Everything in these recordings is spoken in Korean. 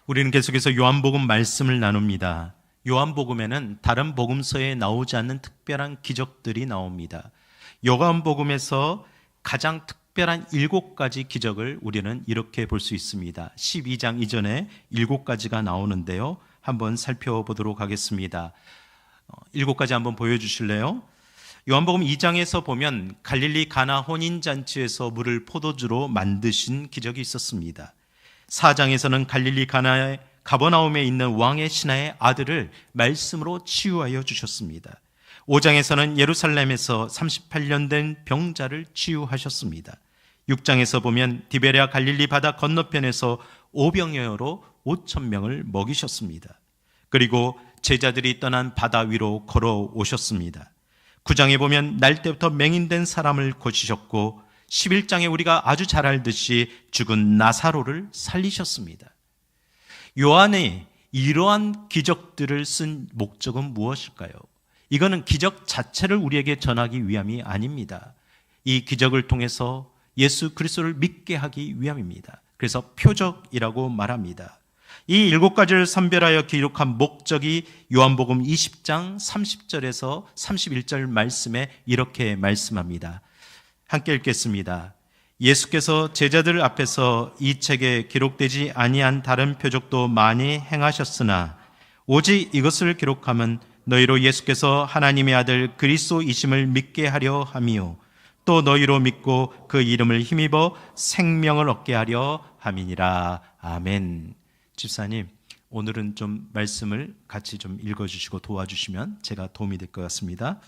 우리는 계속해서 요한복음 말씀을 나눕니다. 요한복음에는 다른 복음서에 나오지 않는 특별한 기적들이 나옵니다. 요한복음에서 가장 특별한 7가지 기적을 우리는 이렇게 볼 수 있습니다. 12장 이전에 7가지가 나오는데요. 한번 살펴보도록 하겠습니다. 7가지 한번 보여주실래요? 요한복음 2장에서 보면 갈릴리 가나 혼인잔치에서 물을 포도주로 만드신 기적이 있었습니다. 4장에서는 갈릴리 가나의 가버나움에 있는 왕의 신하의 아들을 말씀으로 치유하여 주셨습니다. 5장에서는 예루살렘에서 38년 된 병자를 치유하셨습니다. 6장에서 보면 디베랴 갈릴리 바다 건너편에서 오병이어로 5,000명을 먹이셨습니다. 그리고 제자들이 떠난 바다 위로 걸어오셨습니다. 9장에 보면 날 때부터 맹인된 사람을 고치셨고 11장에 우리가 아주 잘 알듯이 죽은 나사로를 살리셨습니다. 요한이 이러한 기적들을 쓴 목적은 무엇일까요? 이거는 기적 자체를 우리에게 전하기 위함이 아닙니다. 이 기적을 통해서 예수 그리스도를 믿게 하기 위함입니다. 그래서 표적이라고 말합니다. 이 7가지를 선별하여 기록한 목적이 요한복음 20장 30절에서 31절 말씀에 이렇게 말씀합니다. 함께 읽겠습니다. 예수께서 제자들 앞에서 이 책에 기록되지 아니한 다른 표적도 많이 행하셨으나 오직 이것을 기록하면 너희로 예수께서 하나님의 아들 그리스도이심을 믿게 하려 함이요 또 너희로 믿고 그 이름을 힘입어 생명을 얻게 하려 함이니라. 아멘. 집사님, 오늘은 좀 말씀을 같이 좀 읽어주시고 도와주시면 제가 도움이 될 것 같습니다.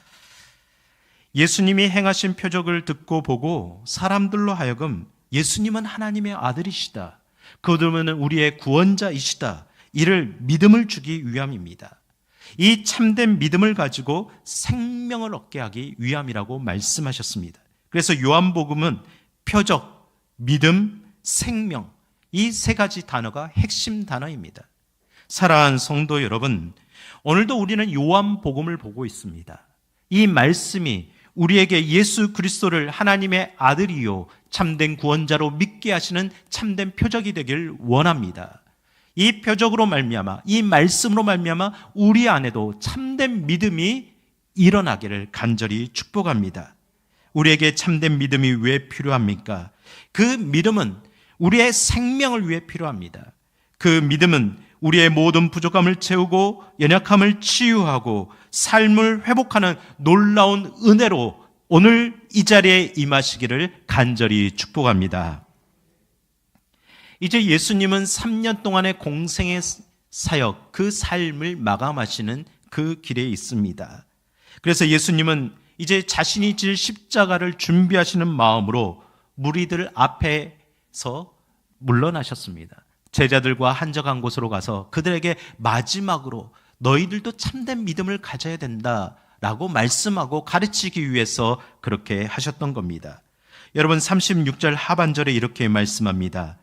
예수님이 행하신 표적을 듣고 보고 사람들로 하여금 예수님은 하나님의 아들이시다, 그분은 우리의 구원자이시다, 이를 믿음을 주기 위함입니다. 이 참된 믿음을 가지고 생명을 얻게 하기 위함이라고 말씀하셨습니다. 그래서 요한복음은 표적, 믿음, 생명, 이 3가지 단어가 핵심 단어입니다. 사랑하는 성도 여러분, 오늘도 우리는 요한복음을 보고 있습니다. 이 말씀이 우리에게 예수 그리스도를 하나님의 아들이요 참된 구원자로 믿게 하시는 참된 표적이 되길 원합니다. 이 표적으로 말미암아, 이 말씀으로 말미암아 우리 안에도 참된 믿음이 일어나기를 간절히 축복합니다. 우리에게 참된 믿음이 왜 필요합니까? 그 믿음은 우리의 생명을 위해 필요합니다. 그 믿음은 우리의 모든 부족함을 채우고 연약함을 치유하고 삶을 회복하는 놀라운 은혜로 오늘 이 자리에 임하시기를 간절히 축복합니다. 이제 예수님은 3년 동안의 공생의 사역, 그 삶을 마감하시는 그 길에 있습니다. 그래서 예수님은 이제 자신이 질 십자가를 준비하시는 마음으로 무리들 앞에서 물러나셨습니다. 제자들과 한적한 곳으로 가서 그들에게 마지막으로 너희들도 참된 믿음을 가져야 된다라고 말씀하고 가르치기 위해서 그렇게 하셨던 겁니다. 여러분, 36절 하반절에 이렇게 말씀합니다.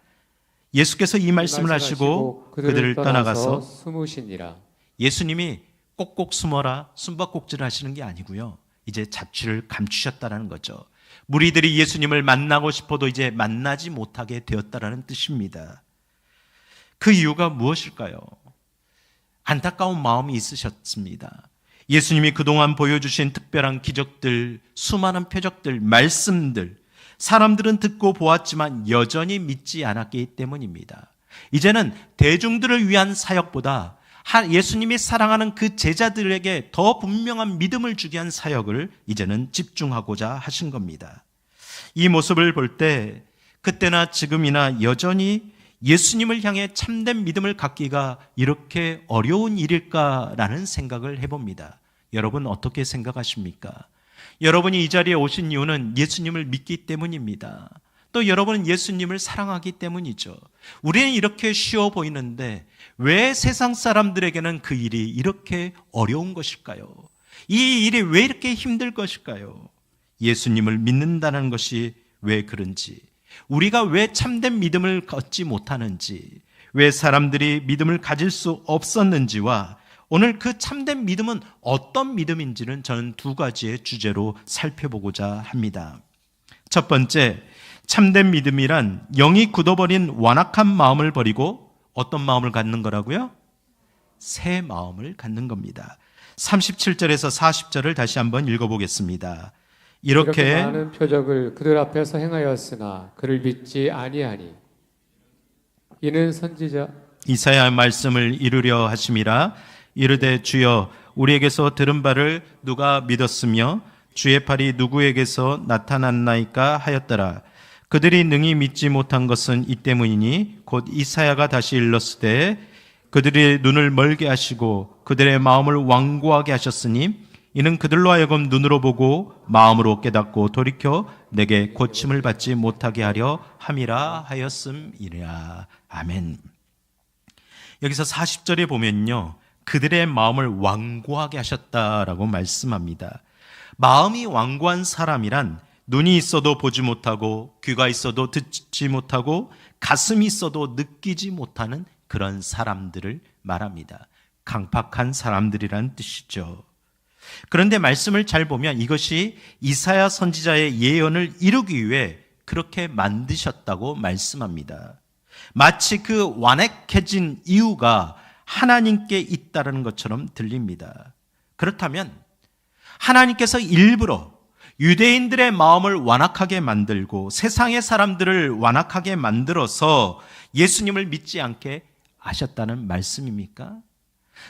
예수께서 이 말씀을 하시고 그들을 떠나가서 숨으시니라. 예수님이 꼭꼭 숨어라, 숨바꼭질을 하시는 게 아니고요, 이제 자취를 감추셨다는 거죠. 무리들이 예수님을 만나고 싶어도 이제 만나지 못하게 되었다는 뜻입니다. 그 이유가 무엇일까요? 안타까운 마음이 있으셨습니다. 예수님이 그동안 보여주신 특별한 기적들, 수많은 표적들, 말씀들, 사람들은 듣고 보았지만 여전히 믿지 않았기 때문입니다. 이제는 대중들을 위한 사역보다 예수님이 사랑하는 그 제자들에게 더 분명한 믿음을 주게 한 사역을 이제는 집중하고자 하신 겁니다. 이 모습을 볼 때 그때나 지금이나 여전히 예수님을 향해 참된 믿음을 갖기가 이렇게 어려운 일일까라는 생각을 해봅니다. 여러분, 어떻게 생각하십니까? 여러분이 이 자리에 오신 이유는 예수님을 믿기 때문입니다. 또 여러분은 예수님을 사랑하기 때문이죠. 우리는 이렇게 쉬워 보이는데 왜 세상 사람들에게는 그 일이 이렇게 어려운 것일까요? 이 일이 왜 이렇게 힘들 것일까요? 예수님을 믿는다는 것이 왜 그런지, 우리가 왜 참된 믿음을 갖지 못하는지, 왜 사람들이 믿음을 가질 수 없었는지와 오늘 그 참된 믿음은 어떤 믿음인지는 저는 2가지의 주제로 살펴보고자 합니다. 첫 번째, 참된 믿음이란 영이 굳어버린 완악한 마음을 버리고 어떤 마음을 갖는 거라고요? 새 마음을 갖는 겁니다. 37절에서 40절을 다시 한번 읽어보겠습니다. 이렇게 많은 표적을 그들 앞에서 행하였으나 그를 믿지 아니하니 이는 선지자 이사야의 말씀을 이루려 하심이라. 이르되 주여 우리에게서 들은 바를 누가 믿었으며 주의 팔이 누구에게서 나타났나이까 하였더라. 그들이 능히 믿지 못한 것은 이 때문이니 곧 이사야가 다시 일렀으되 그들의 눈을 멀게 하시고 그들의 마음을 완고하게 하셨으니 이는 그들로 하여금 눈으로 보고 마음으로 깨닫고 돌이켜 내게 고침을 받지 못하게 하려 함이라 하였음이라. 아멘. 여기서 40절에 보면요, 그들의 마음을 완고하게 하셨다라고 말씀합니다. 마음이 완고한 사람이란 눈이 있어도 보지 못하고 귀가 있어도 듣지 못하고 가슴이 있어도 느끼지 못하는 그런 사람들을 말합니다. 강팍한 사람들이란 뜻이죠. 그런데 말씀을 잘 보면 이것이 이사야 선지자의 예언을 이루기 위해 그렇게 만드셨다고 말씀합니다. 마치 그 완악해진 이유가 하나님께 있다는 것처럼 들립니다. 그렇다면 하나님께서 일부러 유대인들의 마음을 완악하게 만들고 세상의 사람들을 완악하게 만들어서 예수님을 믿지 않게 하셨다는 말씀입니까?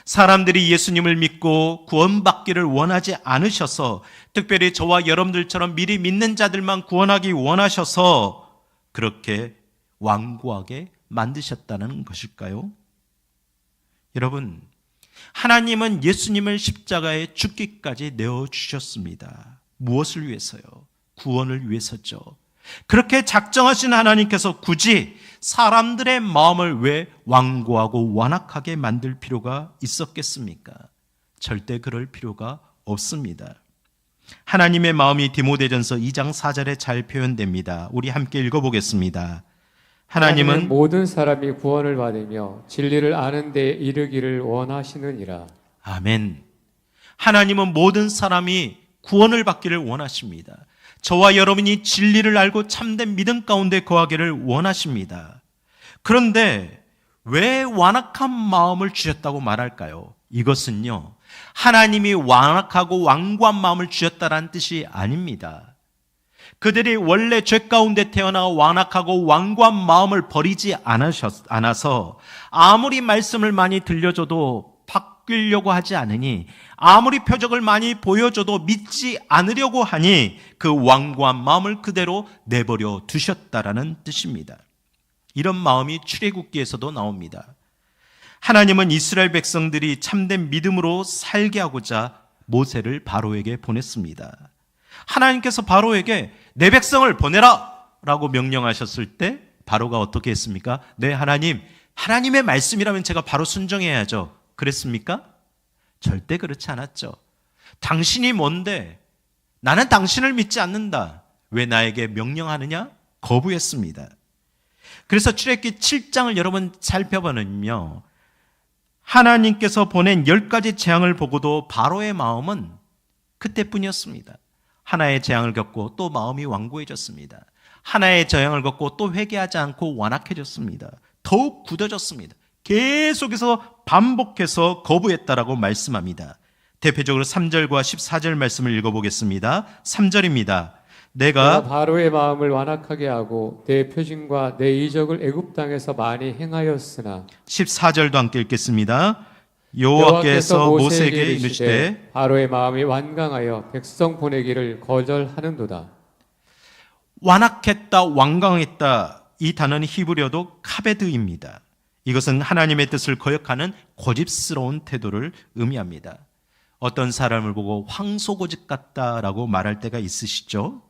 사람들이 예수님을 믿고 구원받기를 원하지 않으셔서, 특별히 저와 여러분들처럼 미리 믿는 자들만 구원하기 원하셔서 그렇게 완고하게 만드셨다는 것일까요? 여러분, 하나님은 예수님을 십자가에 죽기까지 내어주셨습니다. 무엇을 위해서요? 구원을 위해서죠. 그렇게 작정하신 하나님께서 굳이 사람들의 마음을 왜 완고하고 완악하게 만들 필요가 있었겠습니까? 절대 그럴 필요가 없습니다. 하나님의 마음이 디모데전서 2장 4절에 잘 표현됩니다. 우리 함께 읽어보겠습니다. 하나님은 모든 사람이 구원을 받으며 진리를 아는 데 이르기를 원하시느니라. 아멘. 하나님은 모든 사람이 구원을 받기를 원하십니다. 저와 여러분이 진리를 알고 참된 믿음 가운데 거하기를 원하십니다. 그런데 왜 완악한 마음을 주셨다고 말할까요? 이것은요, 하나님이 완악하고 완고한 마음을 주셨다는 뜻이 아닙니다. 그들이 원래 죄 가운데 태어나 완악하고 완고한 마음을 버리지 않아서 아무리 말씀을 많이 들려줘도 바뀌려고 하지 않으니, 아무리 표적을 많이 보여줘도 믿지 않으려고 하니 그 완고한 마음을 그대로 내버려 두셨다라는 뜻입니다. 이런 마음이 출애굽기에서도 나옵니다. 하나님은 이스라엘 백성들이 참된 믿음으로 살게 하고자 모세를 바로에게 보냈습니다. 하나님께서 바로에게 내 백성을 보내라 라고 명령하셨을 때 바로가 어떻게 했습니까? 네, 하나님, 하나님의 말씀이라면 제가 바로 순종해야죠. 그랬습니까? 절대 그렇지 않았죠. 당신이 뭔데? 나는 당신을 믿지 않는다. 왜 나에게 명령하느냐? 거부했습니다. 그래서 출애굽기 7장을 여러분 살펴보면요, 하나님께서 보낸 10가지 재앙을 보고도 바로의 마음은 그때뿐이었습니다. 하나의 재앙을 겪고 또 마음이 완고해졌습니다. 하나의 재앙을 겪고 또 회개하지 않고 완악해졌습니다. 더욱 굳어졌습니다. 계속해서 반복해서 거부했다라고 말씀합니다. 대표적으로 3절과 14절 말씀을 읽어보겠습니다. 3절입니다. 내가 바로의 마음을 완악하게 하고 내 표징과 내 이적을 애굽 땅에서 많이 행하였으나 14절도 함께 읽겠습니다. 여호와께서 모세에게 이르시되 바로의 마음이 완강하여 백성 보내기를 거절하는도다. 완악했다, 완강했다, 이 단어는 히브리어도 카베드입니다. 이것은 하나님의 뜻을 거역하는 고집스러운 태도를 의미합니다. 어떤 사람을 보고 황소고집 같다라고 말할 때가 있으시죠?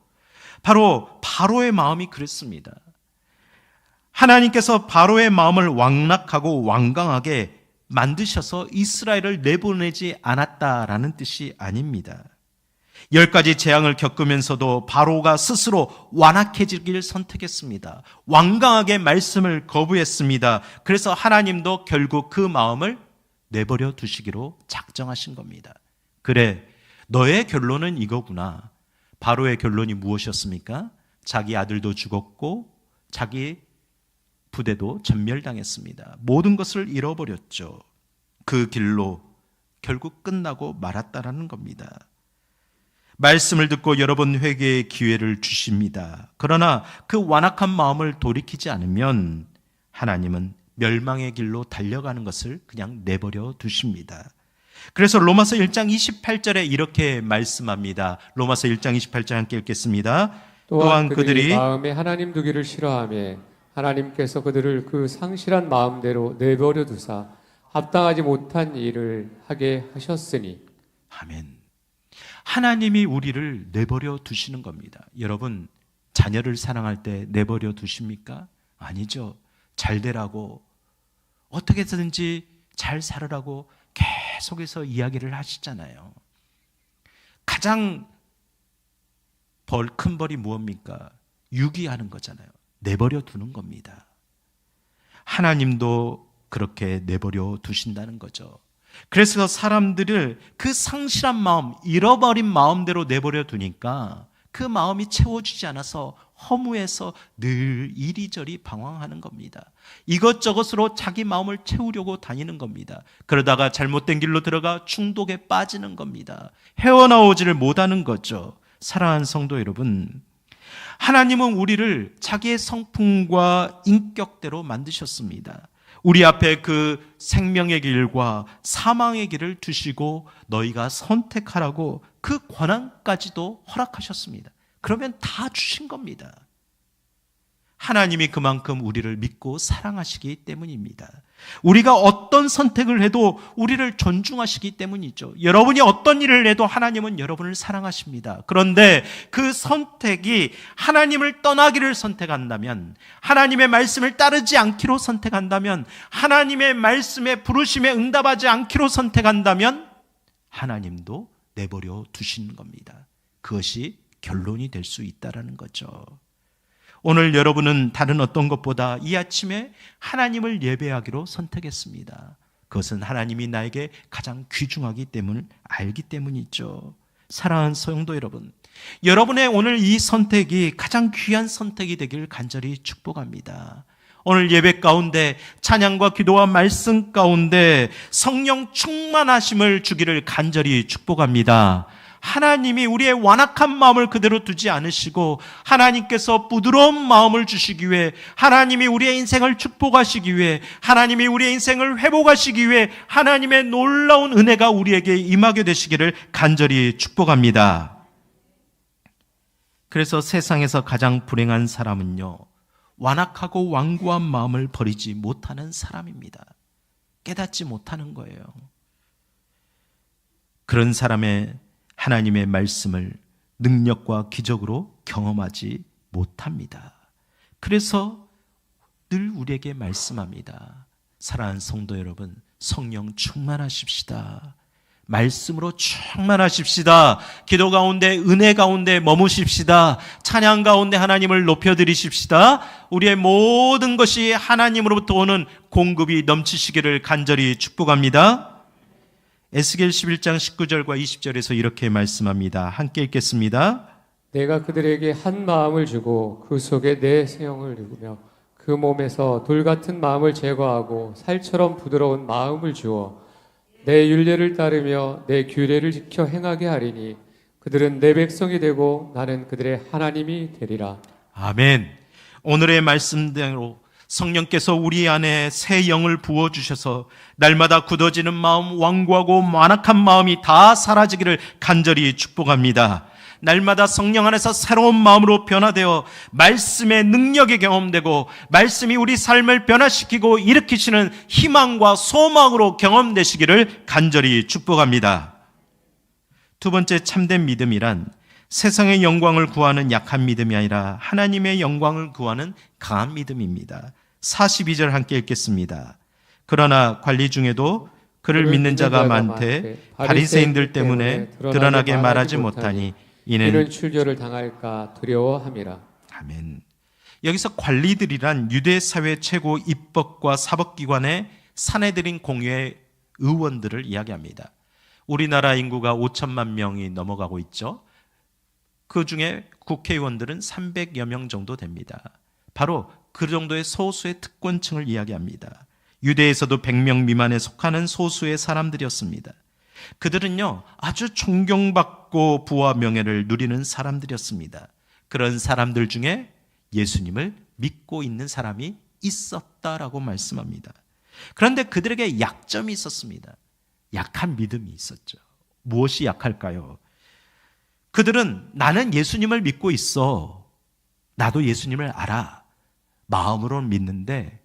바로 바로의 마음이 그랬습니다. 하나님께서 바로의 마음을 완악하고 완강하게 만드셔서 이스라엘을 내보내지 않았다라는 뜻이 아닙니다. 10가지 재앙을 겪으면서도 바로가 스스로 완악해지길 선택했습니다. 완강하게 말씀을 거부했습니다. 그래서 하나님도 결국 그 마음을 내버려 두시기로 작정하신 겁니다. 그래, 너의 결론은 이거구나. 바로의 결론이 무엇이었습니까? 자기 아들도 죽었고 자기 부대도 전멸당했습니다. 모든 것을 잃어버렸죠. 그 길로 결국 끝나고 말았다라는 겁니다. 말씀을 듣고 여러 번 회개의 기회를 주십니다. 그러나 그 완악한 마음을 돌이키지 않으면 하나님은 멸망의 길로 달려가는 것을 그냥 내버려 두십니다. 그래서 로마서 1장 28절에 이렇게 말씀합니다. 로마서 1장 28절 함께 읽겠습니다. 또한 그들이 마음에 하나님 두기를 싫어하며 하나님께서 그들을 그 상실한 마음대로 내버려 두사 합당하지 못한 일을 하게 하셨으니. 아멘. 하나님이 우리를 내버려 두시는 겁니다. 여러분, 자녀를 사랑할 때 내버려 두십니까? 아니죠. 잘 되라고, 어떻게 해서든지 잘 살으라고 계속해서 이야기를 하시잖아요. 가장 큰 벌이 무엇입니까? 유기하는 거잖아요. 내버려 두는 겁니다. 하나님도 그렇게 내버려 두신다는 거죠. 그래서 사람들을 그 상실한 마음, 잃어버린 마음대로 내버려 두니까 그 마음이 채워지지 않아서 허무해서 늘 이리저리 방황하는 겁니다. 이것저것으로 자기 마음을 채우려고 다니는 겁니다. 그러다가 잘못된 길로 들어가 중독에 빠지는 겁니다. 헤어나오지를 못하는 거죠. 사랑하는 성도 여러분, 하나님은 우리를 자기의 성품과 인격대로 만드셨습니다. 우리 앞에 그 생명의 길과 사망의 길을 두시고 너희가 선택하라고 그 권한까지도 허락하셨습니다. 그러면 다 주신 겁니다. 하나님이 그만큼 우리를 믿고 사랑하시기 때문입니다. 우리가 어떤 선택을 해도 우리를 존중하시기 때문이죠. 여러분이 어떤 일을 해도 하나님은 여러분을 사랑하십니다. 그런데 그 선택이 하나님을 떠나기를 선택한다면, 하나님의 말씀을 따르지 않기로 선택한다면, 하나님의 말씀에 부르심에 응답하지 않기로 선택한다면 하나님도 내버려 두시는 겁니다. 그것이 결론이 될 수 있다는 거죠. 오늘 여러분은 다른 어떤 것보다 이 아침에 하나님을 예배하기로 선택했습니다. 그것은 하나님이 나에게 가장 귀중하기 때문을 알기 때문이죠. 사랑하는 성도 여러분, 여러분의 오늘 이 선택이 가장 귀한 선택이 되길 간절히 축복합니다. 오늘 예배 가운데 찬양과 기도와 말씀 가운데 성령 충만하심을 주기를 간절히 축복합니다. 하나님이 우리의 완악한 마음을 그대로 두지 않으시고 하나님께서 부드러운 마음을 주시기 위해, 하나님이 우리의 인생을 축복하시기 위해, 하나님이 우리의 인생을 회복하시기 위해 하나님의 놀라운 은혜가 우리에게 임하게 되시기를 간절히 축복합니다. 그래서 세상에서 가장 불행한 사람은요, 완악하고 완고한 마음을 버리지 못하는 사람입니다. 깨닫지 못하는 거예요. 그런 사람의 하나님의 말씀을 능력과 기적으로 경험하지 못합니다. 그래서 늘 우리에게 말씀합니다. 사랑하는 성도 여러분, 성령 충만하십시다. 말씀으로 충만하십시다. 기도 가운데, 은혜 가운데 머무십시다. 찬양 가운데 하나님을 높여드리십시다. 우리의 모든 것이 하나님으로부터 오는 공급이 넘치시기를 간절히 축복합니다. 에스겔 11장 19절과 20절에서 이렇게 말씀합니다. 함께 읽겠습니다. 내가 그들에게 한 마음을 주고 그 속에 내 생명을 두며 그 몸에서 돌 같은 마음을 제거하고 살처럼 부드러운 마음을 주어 내 율례를 따르며 내 규례를 지켜 행하게 하리니 그들은 내 백성이 되고 나는 그들의 하나님이 되리라. 아멘. 오늘의 말씀대로 성령께서 우리 안에 새 영을 부어주셔서 날마다 굳어지는 마음, 완고하고 완악한 마음이 다 사라지기를 간절히 축복합니다. 날마다 성령 안에서 새로운 마음으로 변화되어 말씀의 능력이 경험되고 말씀이 우리 삶을 변화시키고 일으키시는 희망과 소망으로 경험되시기를 간절히 축복합니다. 두 번째, 참된 믿음이란 세상의 영광을 구하는 약한 믿음이 아니라 하나님의 영광을 구하는 강한 믿음입니다. 42절 함께 읽겠습니다. 그러나 관리 중에도 그를 믿는 자가 많되 바리새인들 때문에 드러나게 말하지 못하니 이는 출교를 당할까 두려워함이라. 아멘. 여기서 관리들이란 유대 사회 최고 입법과 사법기관의 사내들인 공회의 의원들을 이야기합니다. 우리나라 인구가 5천만 명이 넘어가고 있죠. 그 중에 국회의원들은 300여 명 정도 됩니다. 바로 그 정도의 소수의 특권층을 이야기합니다. 유대에서도 100명 미만에 속하는 소수의 사람들이었습니다. 그들은요, 아주 존경받고 부와 명예를 누리는 사람들이었습니다. 그런 사람들 중에 예수님을 믿고 있는 사람이 있었다라고 말씀합니다. 그런데 그들에게 약점이 있었습니다. 약한 믿음이 있었죠. 무엇이 약할까요? 그들은 나는 예수님을 믿고 있어. 나도 예수님을 알아. 마음으로는 믿는데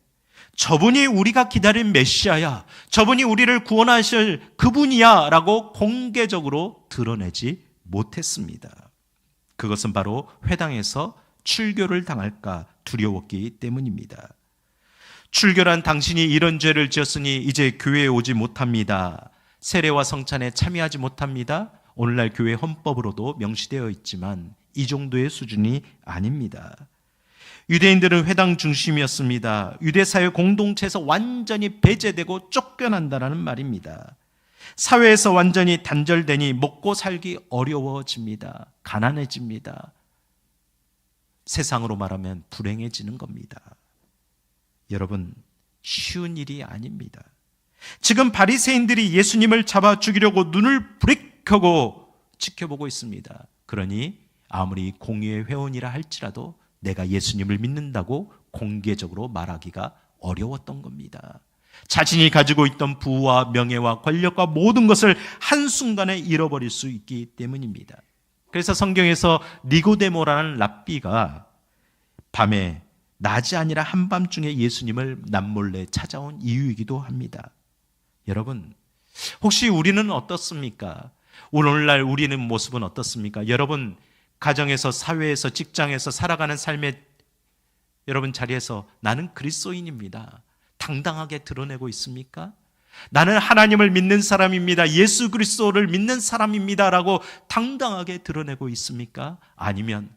저분이 우리가 기다린 메시아야. 저분이 우리를 구원하실 그분이야 라고 공개적으로 드러내지 못했습니다. 그것은 바로 회당에서 출교를 당할까 두려웠기 때문입니다. 출교란 당신이 이런 죄를 지었으니 이제 교회에 오지 못합니다. 세례와 성찬에 참여하지 못합니다. 오늘날 교회 헌법으로도 명시되어 있지만 이 정도의 수준이 아닙니다. 유대인들은 회당 중심이었습니다. 유대사회 공동체에서 완전히 배제되고 쫓겨난다는 말입니다. 사회에서 완전히 단절되니 먹고 살기 어려워집니다. 가난해집니다. 세상으로 말하면 불행해지는 겁니다. 여러분, 쉬운 일이 아닙니다. 지금 바리새인들이 예수님을 잡아 죽이려고 눈을 부릭하고 지켜보고 있습니다. 그러니 아무리 공의의 회원이라 할지라도 내가 예수님을 믿는다고 공개적으로 말하기가 어려웠던 겁니다. 자신이 가지고 있던 부와 명예와 권력과 모든 것을 한순간에 잃어버릴 수 있기 때문입니다. 그래서 성경에서 니고데모라는 랍비가 밤에 낮이 아니라 한밤중에 예수님을 남몰래 찾아온 이유이기도 합니다. 여러분, 혹시 우리는 어떻습니까? 오늘날 우리는 모습은 어떻습니까? 여러분, 가정에서, 사회에서, 직장에서 살아가는 삶의 여러분 자리에서 나는 그리스도인입니다. 당당하게 드러내고 있습니까? 나는 하나님을 믿는 사람입니다. 예수 그리스도를 믿는 사람입니다. 라고 당당하게 드러내고 있습니까? 아니면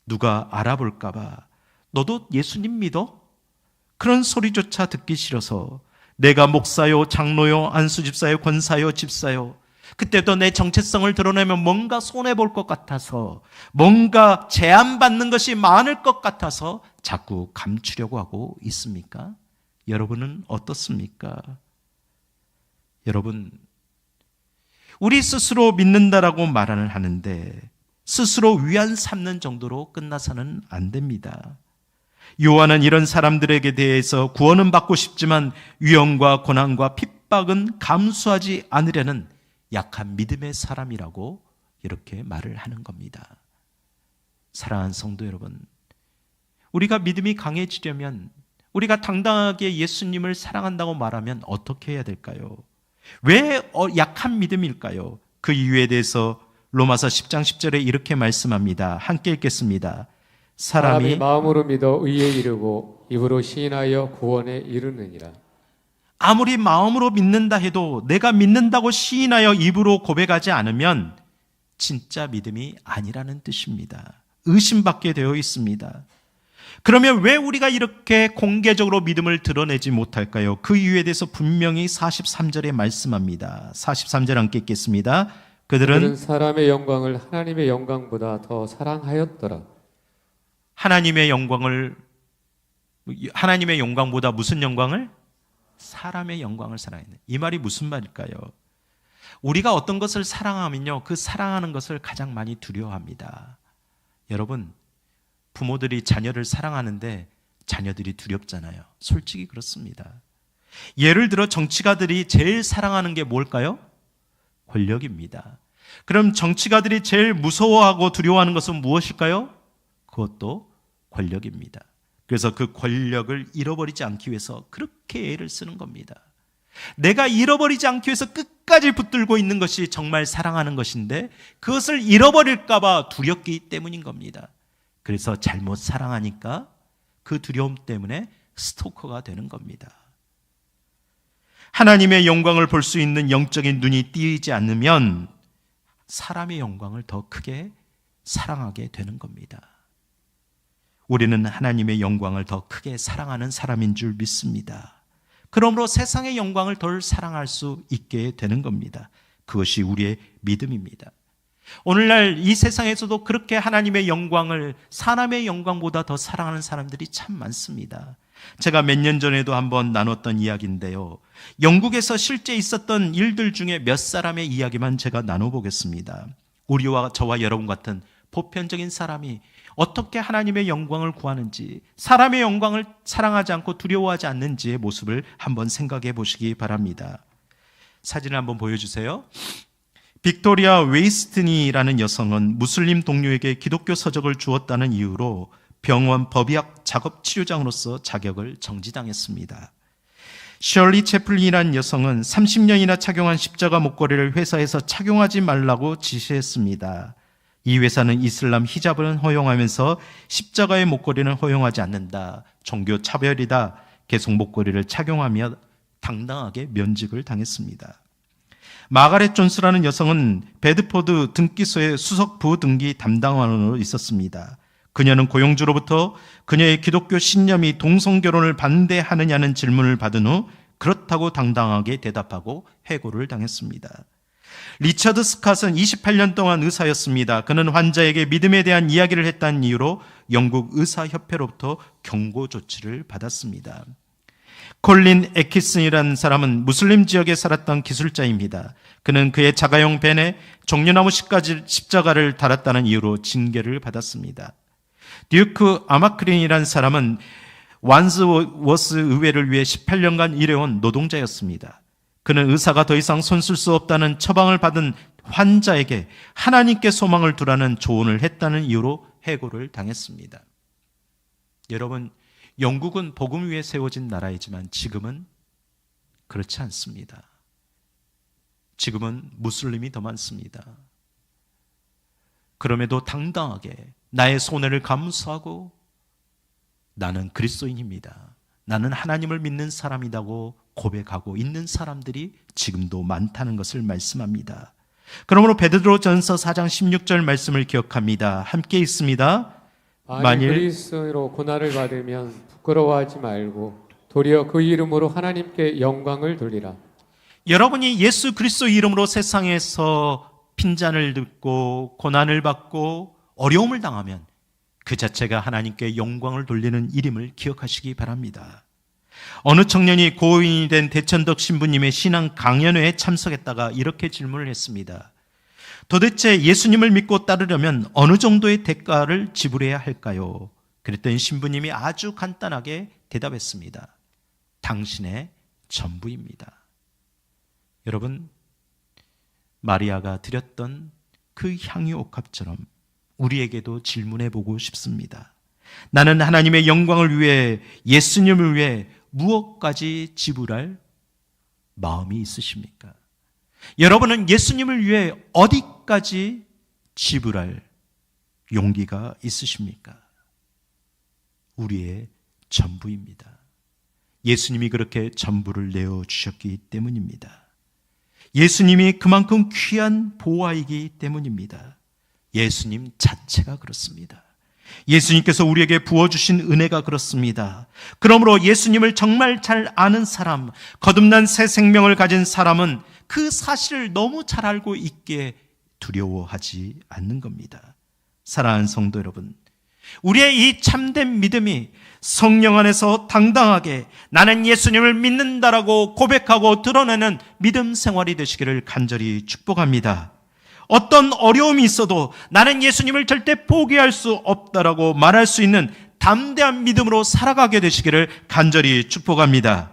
누가 알아볼까 봐 너도 예수님 믿어? 그런 소리조차 듣기 싫어서 내가 목사요, 장로요, 안수집사요, 권사요, 집사요. 그때도 내 정체성을 드러내면 뭔가 손해볼 것 같아서, 뭔가 제한받는 것이 많을 것 같아서 자꾸 감추려고 하고 있습니까? 여러분은 어떻습니까? 여러분, 우리 스스로 믿는다라고 말을 하는데 스스로 위안 삼는 정도로 끝나서는 안 됩니다. 요한은 이런 사람들에게 대해서 구원은 받고 싶지만 위험과 고난과 핍박은 감수하지 않으려는 약한 믿음의 사람이라고 이렇게 말을 하는 겁니다. 사랑하는 성도 여러분, 우리가 믿음이 강해지려면, 우리가 당당하게 예수님을 사랑한다고 말하면 어떻게 해야 될까요? 왜 약한 믿음일까요? 그 이유에 대해서 로마서 10장 10절에 이렇게 말씀합니다. 함께 읽겠습니다. 사람이 마음으로 믿어 의에 이르고 입으로 시인하여 구원에 이르느니라. 아무리 마음으로 믿는다 해도 내가 믿는다고 시인하여 입으로 고백하지 않으면 진짜 믿음이 아니라는 뜻입니다. 의심받게 되어 있습니다. 그러면 왜 우리가 이렇게 공개적으로 믿음을 드러내지 못할까요? 그 이유에 대해서 분명히 43절에 말씀합니다. 43절 함께 읽겠습니다. 그들은 사람의 영광을 하나님의 영광보다 더 사랑하였더라. 하나님의 영광보다 무슨 영광을? 사람의 영광을 사랑했네. 이 말이 무슨 말일까요? 우리가 어떤 것을 사랑하면요, 그 사랑하는 것을 가장 많이 두려워합니다. 여러분, 부모들이 자녀를 사랑하는데 자녀들이 두렵잖아요. 솔직히 그렇습니다. 예를 들어 정치가들이 제일 사랑하는 게 뭘까요? 권력입니다. 그럼 정치가들이 제일 무서워하고 두려워하는 것은 무엇일까요? 그것도 권력입니다. 그래서 그 권력을 잃어버리지 않기 위해서 그렇게 애를 쓰는 겁니다. 내가 잃어버리지 않기 위해서 끝까지 붙들고 있는 것이 정말 사랑하는 것인데 그것을 잃어버릴까 봐 두렵기 때문인 겁니다. 그래서 잘못 사랑하니까 그 두려움 때문에 스토커가 되는 겁니다. 하나님의 영광을 볼 수 있는 영적인 눈이 띄지 않으면 사람의 영광을 더 크게 사랑하게 되는 겁니다. 우리는 하나님의 영광을 더 크게 사랑하는 사람인 줄 믿습니다. 그러므로 세상의 영광을 덜 사랑할 수 있게 되는 겁니다. 그것이 우리의 믿음입니다. 오늘날 이 세상에서도 그렇게 하나님의 영광을 사람의 영광보다 더 사랑하는 사람들이 참 많습니다. 제가 몇 년 전에도 한번 나눴던 이야기인데요. 영국에서 실제 있었던 일들 중에 몇 사람의 이야기만 제가 나눠보겠습니다. 우리와 저와 여러분 같은 보편적인 사람이 어떻게 하나님의 영광을 구하는지, 사람의 영광을 사랑하지 않고 두려워하지 않는지의 모습을 한번 생각해 보시기 바랍니다. 사진을 한번 보여주세요. 빅토리아 웨이스트니라는 여성은 무슬림 동료에게 기독교 서적을 주었다는 이유로 병원 법의학 작업 치료장으로서 자격을 정지당했습니다. 셜리 채플린이라는 여성은 30년이나 착용한 십자가 목걸이를 회사에서 착용하지 말라고 지시했습니다. 이 회사는 이슬람 히잡을 허용하면서 십자가의 목걸이는 허용하지 않는다. 종교 차별이다. 계속 목걸이를 착용하며 당당하게 면직을 당했습니다. 마가렛 존스라는 여성은 베드포드 등기소의 수석 부등기 담당관으로 있었습니다. 그녀는 고용주로부터 그녀의 기독교 신념이 동성결혼을 반대하느냐는 질문을 받은 후 그렇다고 당당하게 대답하고 해고를 당했습니다. 리처드 스캇은 28년 동안 의사였습니다. 그는 환자에게 믿음에 대한 이야기를 했다는 이유로 영국 의사협회로부터 경고 조치를 받았습니다. 콜린 애키슨이라는 사람은 무슬림 지역에 살았던 기술자입니다. 그는 그의 자가용 벤에 종려나무 십자가를 달았다는 이유로 징계를 받았습니다. 듀크 아마크린이라는 사람은 완스워스 의회를 위해 18년간 일해온 노동자였습니다. 그는 의사가 더 이상 손쓸 수 없다는 처방을 받은 환자에게 하나님께 소망을 두라는 조언을 했다는 이유로 해고를 당했습니다. 여러분, 영국은 복음 위에 세워진 나라이지만 지금은 그렇지 않습니다. 지금은 무슬림이 더 많습니다. 그럼에도 당당하게 나의 손해를 감수하고 나는 그리스도인입니다. 나는 하나님을 믿는 사람이라고 고백하고 있는 사람들이 지금도 많다는 것을 말씀합니다. 그러므로 베드로전서 4장 16절 말씀을 기억합니다. 함께 읽습니다. 만일 그리스도로 고난을 받으면 부끄러워하지 말고 도리어 그 이름으로 하나님께 영광을 돌리라. 여러분이 예수 그리스도 이름으로 세상에서 핀잔을 듣고 고난을 받고 어려움을 당하면 그 자체가 하나님께 영광을 돌리는 일임을 기억하시기 바랍니다. 어느 청년이 고인이 된 대천덕 신부님의 신앙 강연회에 참석했다가 이렇게 질문을 했습니다. 도대체 예수님을 믿고 따르려면 어느 정도의 대가를 지불해야 할까요? 그랬더니 신부님이 아주 간단하게 대답했습니다. 당신의 전부입니다. 여러분, 마리아가 드렸던 그 향유 옥합처럼 우리에게도 질문해 보고 싶습니다. 나는 하나님의 영광을 위해, 예수님을 위해 무엇까지 지불할 마음이 있으십니까? 여러분은 예수님을 위해 어디까지 지불할 용기가 있으십니까? 우리의 전부입니다. 예수님이 그렇게 전부를 내어주셨기 때문입니다. 예수님이 그만큼 귀한 보화이기 때문입니다. 예수님 자체가 그렇습니다. 예수님께서 우리에게 부어주신 은혜가 그렇습니다. 그러므로 예수님을 정말 잘 아는 사람, 거듭난 새 생명을 가진 사람은 그 사실을 너무 잘 알고 있기에 두려워하지 않는 겁니다. 사랑하는 성도 여러분, 우리의 이 참된 믿음이 성령 안에서 당당하게 나는 예수님을 믿는다라고 고백하고 드러내는 믿음 생활이 되시기를 간절히 축복합니다. 어떤 어려움이 있어도 나는 예수님을 절대 포기할 수 없다라고 말할 수 있는 담대한 믿음으로 살아가게 되시기를 간절히 축복합니다.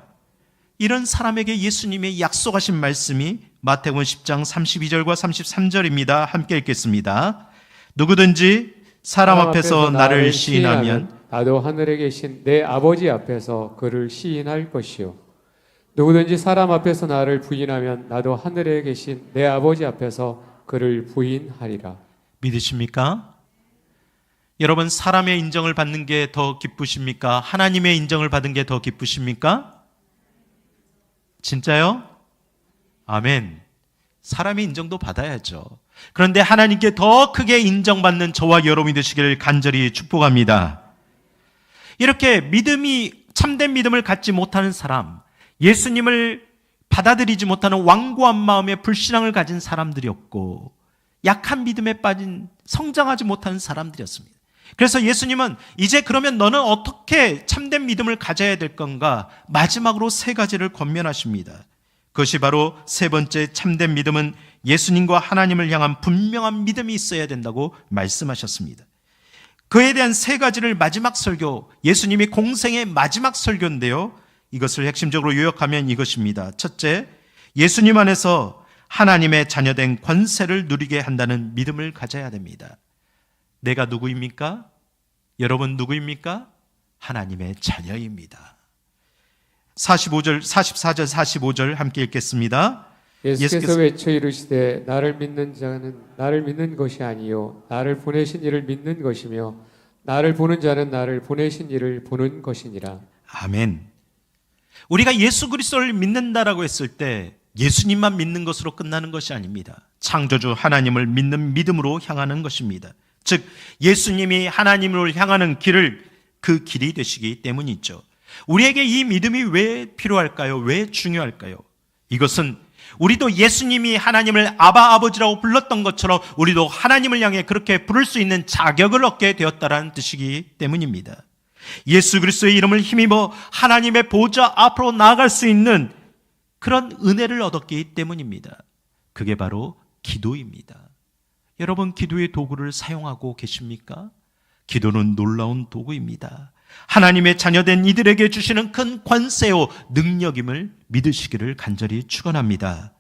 이런 사람에게 예수님의 약속하신 말씀이 마태복음 10장 32절과 33절입니다. 함께 읽겠습니다. 누구든지 사람 앞에서 나를 시인하면 나도 하늘에 계신 내 아버지 앞에서 그를 시인할 것이요. 누구든지 사람 앞에서 나를 부인하면 나도 하늘에 계신 내 아버지 앞에서 그를 부인하리라. 믿으십니까? 여러분, 사람의 인정을 받는 게 더 기쁘십니까? 하나님의 인정을 받은 게 더 기쁘십니까? 진짜요? 아멘. 사람의 인정도 받아야죠. 그런데 하나님께 더 크게 인정받는 저와 여러분이 되시기를 간절히 축복합니다. 이렇게 참된 믿음을 갖지 못하는 사람, 예수님을 받아들이지 못하는 완고한 마음에 불신앙을 가진 사람들이 없고, 약한 믿음에 빠진 성장하지 못하는 사람들이었습니다. 그래서 예수님은 이제 그러면 너는 어떻게 참된 믿음을 가져야 될 건가? 마지막으로 세 가지를 권면하십니다. 그것이 바로 세 번째 참된 믿음은 예수님과 하나님을 향한 분명한 믿음이 있어야 된다고 말씀하셨습니다. 그에 대한 세 가지를 마지막 설교, 예수님이 공생의 마지막 설교인데요. 이것을 핵심적으로 요약하면 이것입니다. 첫째, 예수님 안에서 하나님의 자녀된 권세를 누리게 한다는 믿음을 가져야 됩니다. 내가 누구입니까? 여러분 누구입니까? 하나님의 자녀입니다. 44절 45절 함께 읽겠습니다. 예수께서 외쳐 이르시되 나를 믿는 자는 나를 믿는 것이 아니요 나를 보내신 이를 믿는 것이며 나를 보는 자는 나를 보내신 이를 보는 것이니라. 아멘. 우리가 예수 그리스도를 믿는다라고 했을 때 예수님만 믿는 것으로 끝나는 것이 아닙니다. 창조주 하나님을 믿는 믿음으로 향하는 것입니다. 즉 예수님이 하나님을 향하는 길을 그 길이 되시기 때문이죠. 우리에게 이 믿음이 왜 필요할까요? 왜 중요할까요? 이것은 우리도 예수님이 하나님을 아바 아버지라고 불렀던 것처럼 우리도 하나님을 향해 그렇게 부를 수 있는 자격을 얻게 되었다는 뜻이기 때문입니다. 예수 그리스도의 이름을 힘입어 하나님의 보좌 앞으로 나아갈 수 있는 그런 은혜를 얻었기 때문입니다. 그게 바로 기도입니다. 여러분 기도의 도구를 사용하고 계십니까? 기도는 놀라운 도구입니다. 하나님의 자녀된 이들에게 주시는 큰 권세요 능력임을 믿으시기를 간절히 축원합니다.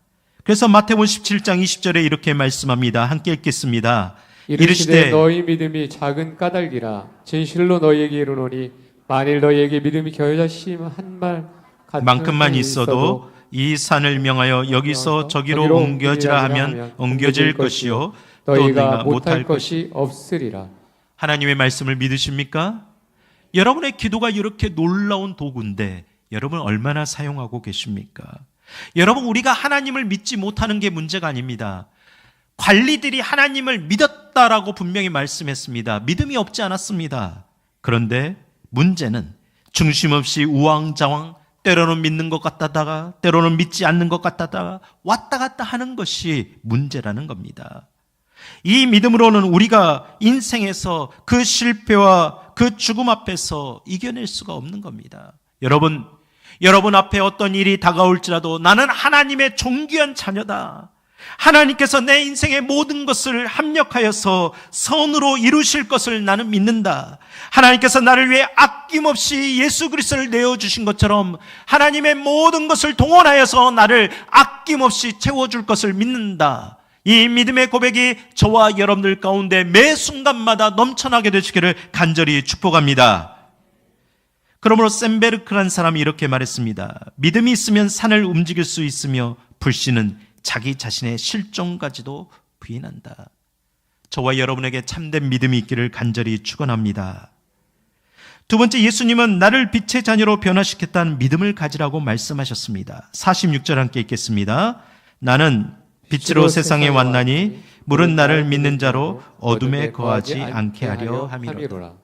그래서 마태복음 17장 20절에 이렇게 말씀합니다. 함께 읽겠습니다. 이르시되 너희 믿음이 작은 까닭이라 진실로 너희에게 이르노니 만일 너희에게 믿음이 겨자씨 한 말 같은 만큼만 있어도 이 산을 명하여 여기서 저기로 옮겨지라 하면 옮겨질 것이요 또 너희가 못할 것이 없으리라. 하나님의 말씀을 믿으십니까? 여러분의 기도가 이렇게 놀라운 도구인데 여러분 얼마나 사용하고 계십니까? 여러분 우리가 하나님을 믿지 못하는 게 문제가 아닙니다. 관리들이 하나님을 믿었다라고 분명히 말씀했습니다. 믿음이 없지 않았습니다. 그런데 문제는 중심 없이 우왕좌왕 때로는 믿는 것 같다다가 때로는 믿지 않는 것 같다다가 왔다 갔다 하는 것이 문제라는 겁니다. 이 믿음으로는 우리가 인생에서 그 실패와 그 죽음 앞에서 이겨낼 수가 없는 겁니다. 여러분 앞에 어떤 일이 다가올지라도 나는 하나님의 존귀한 자녀다. 하나님께서 내 인생의 모든 것을 합력하여서 선으로 이루실 것을 나는 믿는다. 하나님께서 나를 위해 아낌없이 예수 그리스도를 내어주신 것처럼 하나님의 모든 것을 동원하여서 나를 아낌없이 채워줄 것을 믿는다. 이 믿음의 고백이 저와 여러분들 가운데 매 순간마다 넘쳐나게 되시기를 간절히 축복합니다. 그러므로 샌베르크라는 사람이 이렇게 말했습니다. 믿음이 있으면 산을 움직일 수 있으며 불신은 자기 자신의 실종까지도 부인한다. 저와 여러분에게 참된 믿음이 있기를 간절히 축원합니다. 두 번째, 예수님은 나를 빛의 자녀로 변화시켰다는 믿음을 가지라고 말씀하셨습니다. 46절 함께 읽겠습니다. 나는 빛으로 세상에 왔나니 물은 나를 믿는 자로 어둠에 거하지 않게 하려 함이로다.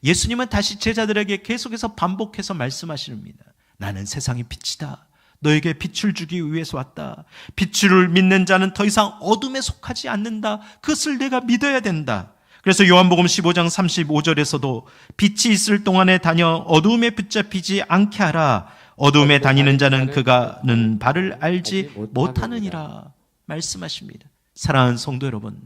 예수님은 다시 제자들에게 계속해서 반복해서 말씀하십니다. 나는 세상의 빛이다. 너에게 빛을 주기 위해서 왔다. 빛을 믿는 자는 더 이상 어둠에 속하지 않는다. 그것을 내가 믿어야 된다. 그래서 요한복음 15장 35절에서도 빛이 있을 동안에 다녀 어둠에 붙잡히지 않게 하라. 어둠에 다니는 자는 그가는 바를 알지 못하느니라 말씀하십니다. 사랑하는 성도 여러분,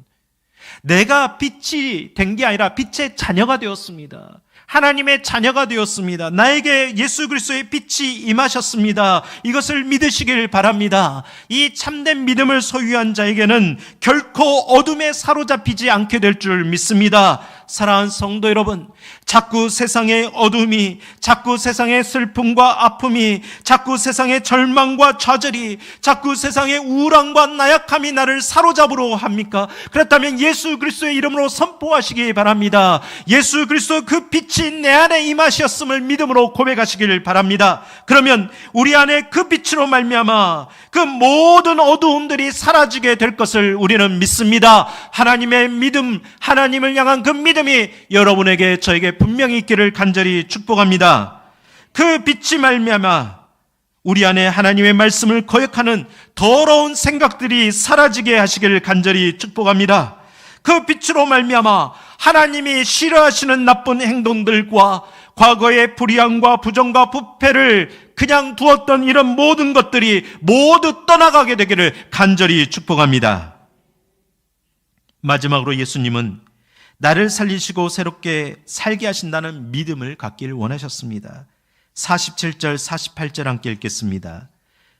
내가 빛이 된 게 아니라 빛의 자녀가 되었습니다. 하나님의 자녀가 되었습니다. 나에게 예수 그리스도의 빛이 임하셨습니다. 이것을 믿으시길 바랍니다. 이 참된 믿음을 소유한 자에게는 결코 어둠에 사로잡히지 않게 될 줄 믿습니다. 사랑하는 성도 여러분, 자꾸 세상의 어둠이, 자꾸 세상의 슬픔과 아픔이, 자꾸 세상의 절망과 좌절이, 자꾸 세상의 우울함과 나약함이 나를 사로잡으려 합니까? 그렇다면 예수 그리스도의 이름으로 선포하시기 바랍니다. 예수 그리스도 그 빛이 내 안에 임하셨음을 믿음으로 고백하시길 바랍니다. 그러면 우리 안에 그 빛으로 말미암아 그 모든 어두움들이 사라지게 될 것을 우리는 믿습니다. 하나님의 믿음, 하나님을 향한 그 믿음이 여러분에게 저에게 분명히 있기를 간절히 축복합니다. 그 빛이 말미암아 우리 안에 하나님의 말씀을 거역하는 더러운 생각들이 사라지게 하시길 간절히 축복합니다. 그 빛으로 말미암아 하나님이 싫어하시는 나쁜 행동들과 과거의 불의함과 부정과 부패를 그냥 두었던 이런 모든 것들이 모두 떠나가게 되기를 간절히 축복합니다. 마지막으로 예수님은 나를 살리시고 새롭게 살게 하신다는 믿음을 갖기를 원하셨습니다. 47절 48절 함께 읽겠습니다.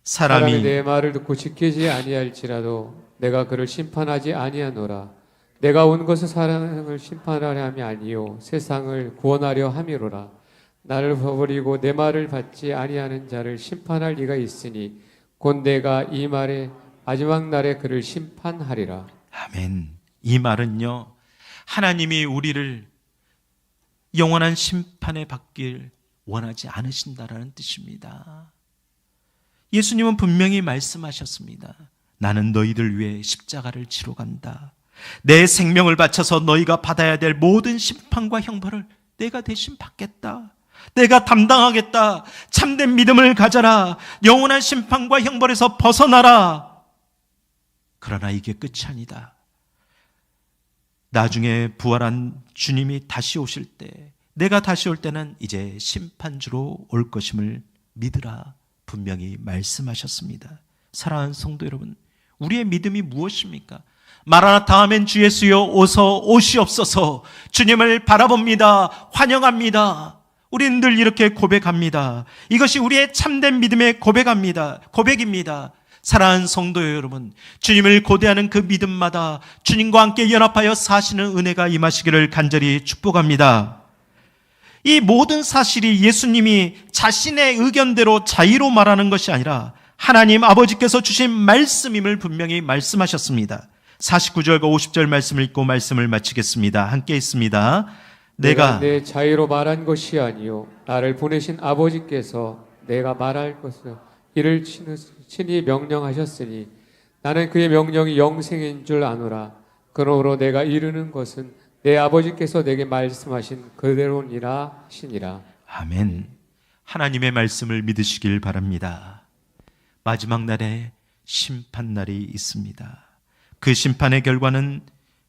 사람이 내 말을 듣고 지키지 아니할지라도 내가 그를 심판하지 아니하노라. 내가 온 것은 사람을 심판하려 함이 아니요 세상을 구원하려 함이로라. 나를 버리고 내 말을 받지 아니하는 자를 심판할 리가 있으니 곧 내가 이 말의 마지막 날에 그를 심판하리라. 아멘. 이 말은요, 하나님이 우리를 영원한 심판에 받길 원하지 않으신다라는 뜻입니다. 예수님은 분명히 말씀하셨습니다. 나는 너희들 위해 십자가를 치러 간다. 내 생명을 바쳐서 너희가 받아야 될 모든 심판과 형벌을 내가 대신 받겠다. 내가 담당하겠다. 참된 믿음을 가져라. 영원한 심판과 형벌에서 벗어나라. 그러나 이게 끝이 아니다. 나중에 부활한 주님이 다시 오실 때, 내가 다시 올 때는 이제 심판주로 올 것임을 믿으라. 분명히 말씀하셨습니다. 사랑하는 성도 여러분, 우리의 믿음이 무엇입니까? 마라나타 아멘 주 예수여 오서 오시옵소서. 주님을 바라봅니다. 환영합니다. 우리는 늘 이렇게 고백합니다. 이것이 우리의 참된 믿음의 고백입니다. 사랑하는 성도 여러분, 주님을 고대하는 그 믿음마다 주님과 함께 연합하여 사시는 은혜가 임하시기를 간절히 축복합니다. 이 모든 사실이 예수님이 자신의 의견대로 자의로 말하는 것이 아니라 하나님 아버지께서 주신 말씀임을 분명히 말씀하셨습니다. 49절과 50절 말씀을 읽고 말씀을 마치겠습니다. 함께 있습니다. 내가 내 자의로 말한 것이 아니요 나를 보내신 아버지께서 내가 말할 것을 이를 친히 명령하셨으니 나는 그의 명령이 영생인 줄 아노라. 그러므로 내가 이르는 것은 내 아버지께서 내게 말씀하신 그대로니라 하시니라. 아멘. 하나님의 말씀을 믿으시길 바랍니다. 마지막 날에 심판날이 있습니다. 그 심판의 결과는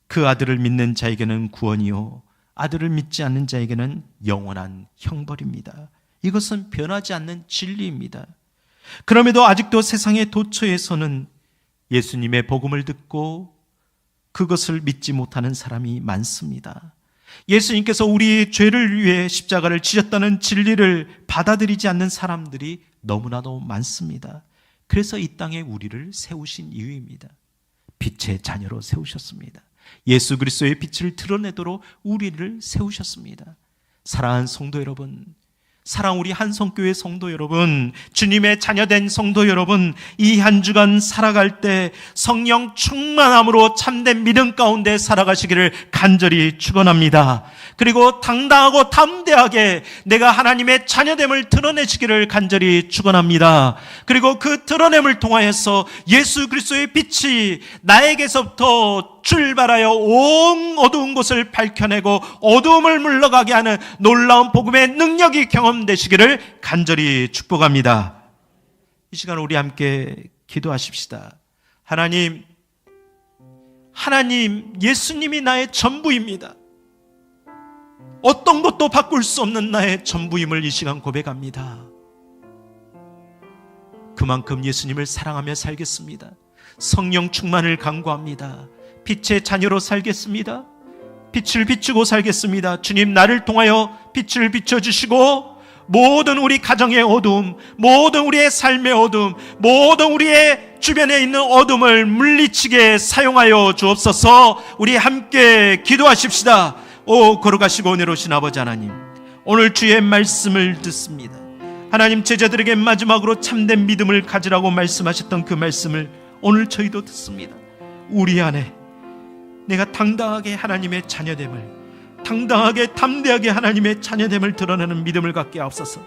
그 아들을 믿는 자에게는 구원이요 아들을 믿지 않는 자에게는 영원한 형벌입니다. 이것은 변하지 않는 진리입니다. 그럼에도 아직도 세상의 도처에서는 예수님의 복음을 듣고 그것을 믿지 못하는 사람이 많습니다. 예수님께서 우리 죄를 위해 십자가를 지셨다는 진리를 받아들이지 않는 사람들이 너무나도 많습니다. 그래서 이 땅에 우리를 세우신 이유입니다. 빛의 자녀로 세우셨습니다. 예수 그리스도의 빛을 드러내도록 우리를 세우셨습니다. 사랑하는 성도 여러분, 사랑 우리 한성교회 성도 여러분, 주님의 자녀된 성도 여러분, 이 한 주간 살아갈 때 성령 충만함으로 참된 믿음 가운데 살아가시기를 간절히 축원합니다. 그리고 당당하고 담대하게 내가 하나님의 자녀됨을 드러내시기를 간절히 축원합니다. 그리고 그 드러냄을 통하여서 예수 그리스도의 빛이 나에게서부터 출발하여 온 어두운 곳을 밝혀내고 어두움을 물러가게 하는 놀라운 복음의 능력이 경험되시기를 간절히 축복합니다. 이 시간 우리 함께 기도하십시다. 하나님, 예수님이 나의 전부입니다. 어떤 것도 바꿀 수 없는 나의 전부임을 이 시간 고백합니다. 그만큼 예수님을 사랑하며 살겠습니다. 성령 충만을 간구합니다. 빛의 자녀로 살겠습니다. 빛을 비추고 살겠습니다. 주님, 나를 통하여 빛을 비춰주시고 모든 우리 가정의 어두움, 모든 우리의 삶의 어두움, 모든 우리의 주변에 있는 어둠을 물리치게 사용하여 주옵소서. 우리 함께 기도하십시다. 오 거룩하시고 은혜로우신 아버지 하나님, 오늘 주의 말씀을 듣습니다. 하나님, 제자들에게 마지막으로 참된 믿음을 가지라고 말씀하셨던 그 말씀을 오늘 저희도 듣습니다. 우리 안에 내가 당당하게 하나님의 자녀됨을, 당당하게 담대하게 하나님의 자녀됨을 드러내는 믿음을 갖게 하옵소서.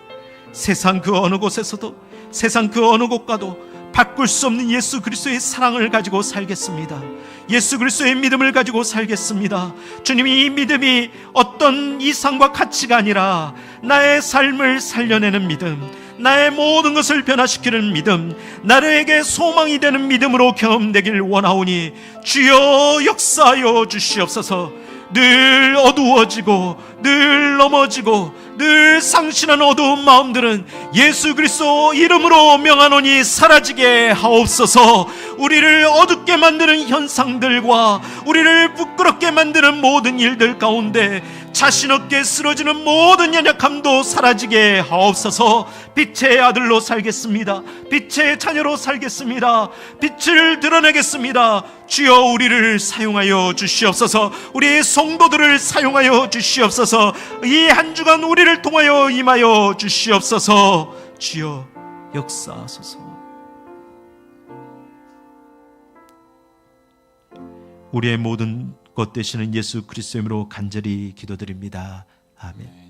세상 그 어느 곳에서도, 세상 그 어느 곳과도 바꿀 수 없는 예수 그리스도의 사랑을 가지고 살겠습니다. 예수 그리스도의 믿음을 가지고 살겠습니다. 주님이 이 믿음이 어떤 이상과 가치가 아니라 나의 삶을 살려내는 믿음, 나의 모든 것을 변화시키는 믿음, 나에게 소망이 되는 믿음으로 경험되길 원하오니 주여 역사하여 주시옵소서. 늘 어두워지고 늘 넘어지고 늘 상실한 어두운 마음들은 예수 그리스도 이름으로 명하노니 사라지게 하옵소서. 우리를 어둡게 만드는 현상들과 우리를 부끄럽게 만드는 모든 일들 가운데 자신 없게 쓰러지는 모든 연약함도 사라지게 하옵소서. 빛의 아들로 살겠습니다. 빛의 자녀로 살겠습니다. 빛을 드러내겠습니다. 주여 우리를 사용하여 주시옵소서. 우리의 성도들을 사용하여 주시옵소서. 이 한 주간 우리를 통하여 임하여 주시옵소서. 주여 역사하소서. 우리의 모든 것 되시는 예수 그리스도의 이름으로 간절히 기도드립니다. 아멘.